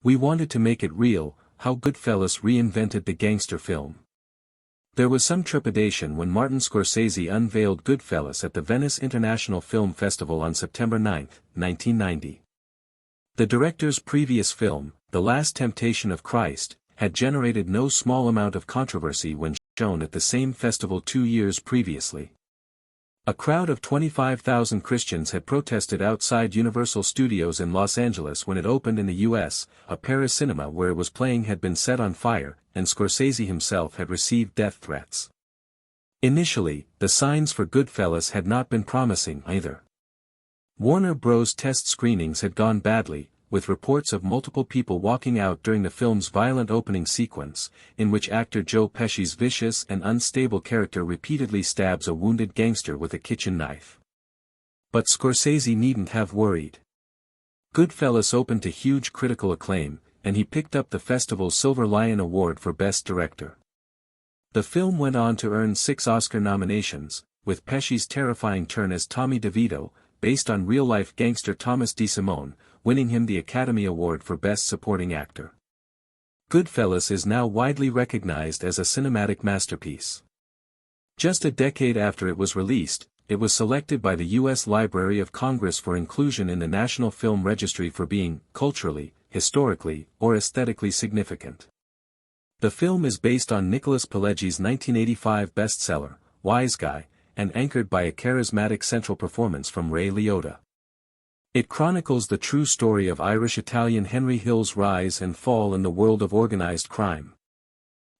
We wanted to make it real, how Goodfellas reinvented the gangster film. There was some trepidation when Martin Scorsese unveiled Goodfellas at the Venice International Film Festival on September 9, 1990. The director's previous film, The Last Temptation of Christ, had generated no small amount of controversy when shown at the same festival 2 years previously. A crowd of 25,000 Christians had protested outside Universal Studios in Los Angeles when it opened in the U.S., a Paris cinema where it was playing had been set on fire, and Scorsese himself had received death threats. Initially, the signs for Goodfellas had not been promising either. Warner Bros. Test screenings had gone badly, with reports of multiple people walking out during the film's violent opening sequence, in which actor Joe Pesci's vicious and unstable character repeatedly stabs a wounded gangster with a kitchen knife. But Scorsese needn't have worried. Goodfellas opened to huge critical acclaim, and he picked up the festival's Silver Lion Award for Best Director. The film went on to earn 6 Oscar nominations, with Pesci's terrifying turn as Tommy DeVito, based on real-life gangster Thomas DeSimone, winning him the Academy Award for Best Supporting Actor. Goodfellas is now widely recognized as a cinematic masterpiece. Just a decade after it was released, it was selected by the U.S. Library of Congress for inclusion in the National Film Registry for being, culturally, historically, or aesthetically significant. The film is based on Nicholas Pileggi's 1985 bestseller, Wise Guy, and anchored by a charismatic central performance from Ray Liotta. It chronicles the true story of Irish-Italian Henry Hill's rise and fall in the world of organized crime.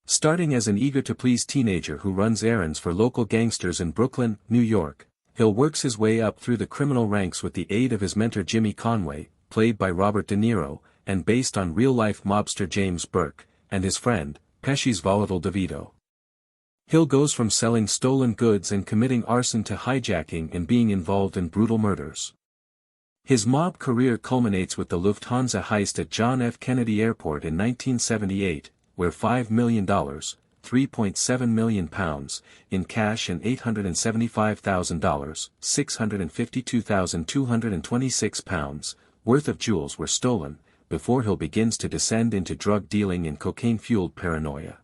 Starting as an eager-to-please teenager who runs errands for local gangsters in Brooklyn, New York, Hill works his way up through the criminal ranks with the aid of his mentor Jimmy Conway, played by Robert De Niro, and based on real-life mobster James Burke, and his friend, Pesci's volatile DeVito. Hill goes from selling stolen goods and committing arson to hijacking and being involved in brutal murders. His mob career culminates with the Lufthansa heist at John F. Kennedy Airport in 1978, where $5 million, £3.7 million, in cash and $875,000, £652,226, worth of jewels were stolen, before Hill begins to descend into drug dealing and cocaine-fueled paranoia.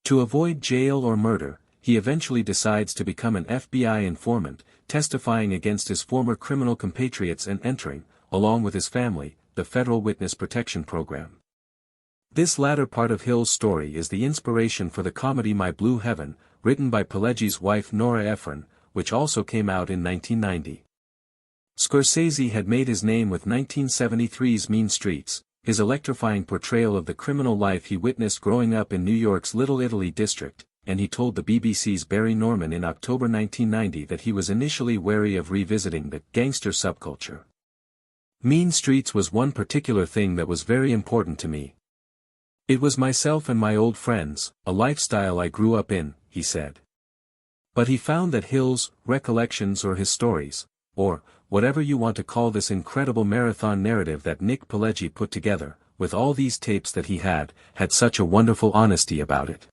To avoid jail or murder, he eventually decides to become an FBI informant, testifying against his former criminal compatriots and entering, along with his family, the Federal Witness Protection Program. This latter part of Hill's story is the inspiration for the comedy My Blue Heaven, written by Pileggi's wife Nora Ephron, which also came out in 1990. Scorsese had made his name with 1973's Mean Streets, his electrifying portrayal of the criminal life he witnessed growing up in New York's Little Italy district, and he told the BBC's Barry Norman in October 1990 that he was initially wary of revisiting the gangster subculture. Mean Streets was one particular thing that was very important to me. It was myself and my old friends, a lifestyle I grew up in, he said. But he found that Hill's recollections or his stories, or whatever you want to call this incredible marathon narrative that Nick Pileggi put together, with all these tapes that he had such a wonderful honesty about it.